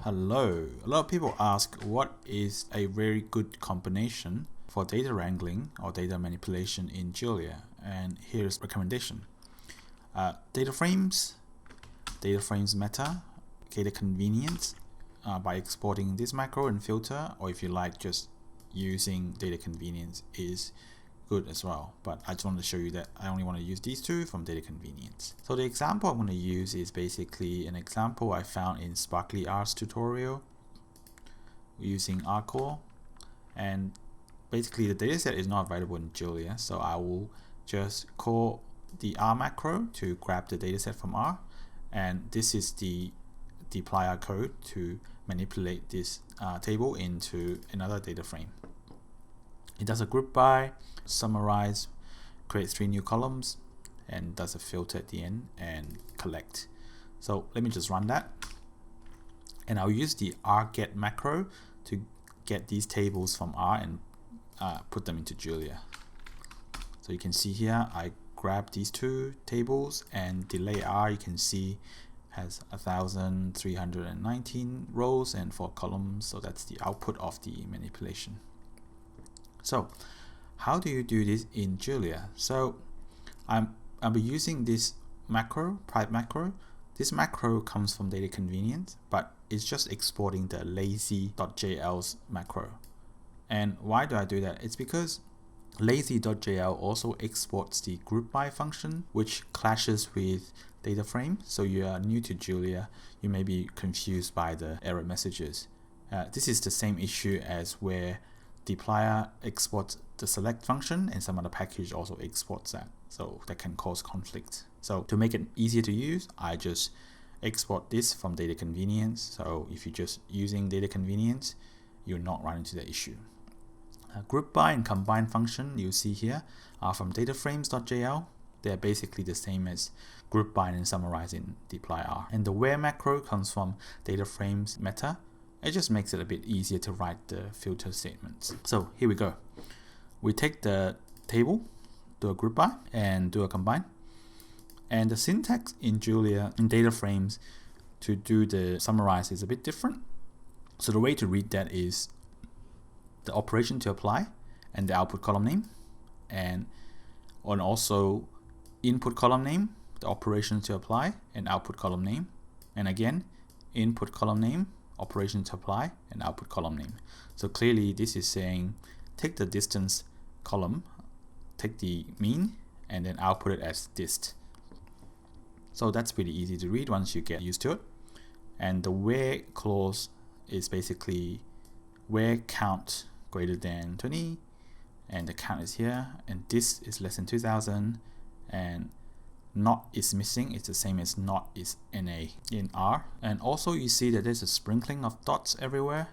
Hello. A lot of people ask what is a very good combination for data wrangling or data manipulation in Julia, and here's a recommendation. Data frames meta, data convenience by exporting this macro and filter, or if you like just using data convenience is good as well, but I just want to show you that I only want to use these two from data convenience. So the example I'm going to use is basically an example I found in Sparkly R's tutorial using R core, and basically the dataset is not available in Julia, so I will just call the R macro to grab the dataset from R, and this is the dplyr code to manipulate this table into another data frame. It does a group by, summarize, create 3 new columns, and does a filter at the end and collect. So let me just run that, and I'll use the rget macro to get these tables from R and put them into Julia. So you can see here I grab these 2 tables, and delay R you can see has 1,319 rows and 4 columns, so that's the output of the manipulation. So how do you do this in Julia? So I'll be using this macro, pipe macro. This macro comes from data convenience, but it's just exporting the lazy.jl's macro. And why do I do that? It's because lazy.jl also exports the group by function, which clashes with data frame. So you are new to Julia, you may be confused by the error messages. This is the same issue as where dplyr exports the select function and some other package also exports that, so that can cause conflict. So to make it easier to use, I just export this from data convenience. So if you're just using data convenience, you'll not run into the issue. Group by and combine function you see here are from dataframes.jl. They're basically the same as group by and summarize in dplyr. And the where macro comes from dataframes meta. It just makes it a bit easier to write the filter statements. So here we go. We take the table, do a group by, and do a combine. And the syntax in Julia in data frames to do the summarize is a bit different. So the way to read that is the operation to apply and the output column name, and also input column name, the operation to apply and output column name, and again input column name, operation to apply and output column name. So clearly this is saying take the distance column, take the mean, and then output it as dist. So that's pretty easy to read once you get used to it. And the where clause is basically where count greater than 20, and the count is here, and this is less than 2000, and not is missing. It's the same as not is NA in R. And also you see that there's a sprinkling of dots everywhere,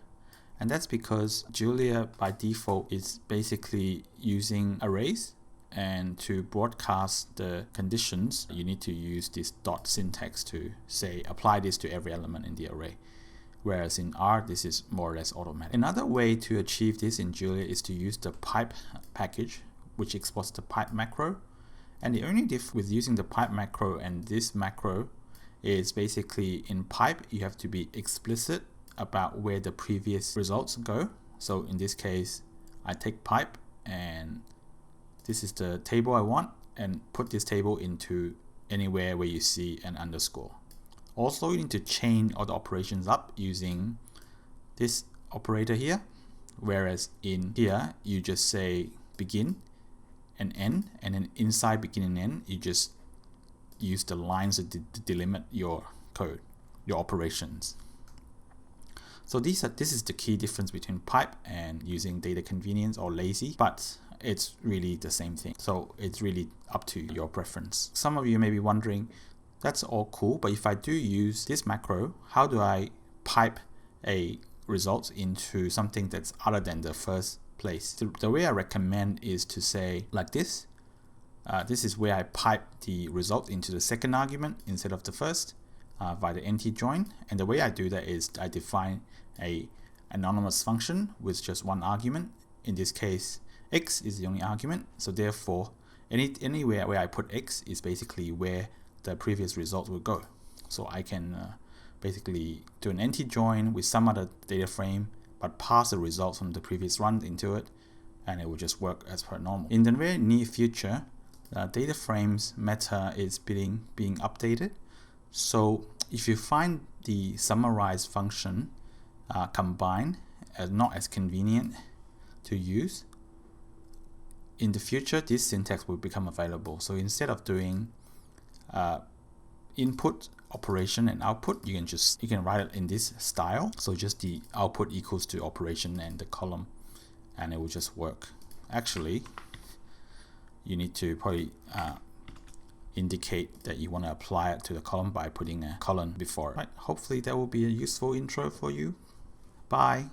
and that's because Julia by default is basically using arrays, and to broadcast the conditions you need to use this dot syntax to say apply this to every element in the array, whereas in R this is more or less automatic. Another way to achieve this in Julia is to use the pipe package, which exports the pipe macro. And the only diff with using the pipe macro and this macro is basically in pipe you have to be explicit about where the previous results go. So in this case I take pipe, and this is the table I want, and put this table into anywhere where you see an underscore. Also you need to chain all the operations up using this operator here, whereas in here you just say begin and end, and then inside begin and end you just use the lines to delimit your code, your operations. So this is the key difference between pipe and using data convenience or lazy, but it's really the same thing. So it's really up to your preference. Some of you may be wondering, that's all cool, but if I do use this macro, how do I pipe a result into something that's other than the first place? The way I recommend is to say like this. This is where I pipe the result into the second argument instead of the first via the NT join. And the way I do that is I define a anonymous function with just one argument. In this case, x is the only argument. So therefore, anywhere where I put x is basically where the previous result will go. So I can basically do an anti-join with some other data frame, but pass the results from the previous run into it, and it will just work as per normal. In the very near future, data frames meta is being updated. So if you find the summarize function combined as not as convenient to use, in the future this syntax will become available. So instead of doing input operation and output, you can write it in this style. So just the output equals to operation and the column, and it will just work. Actually, you need to probably indicate that you want to apply it to the column by putting a colon before it. Right. Hopefully that will be a useful intro for you. Bye.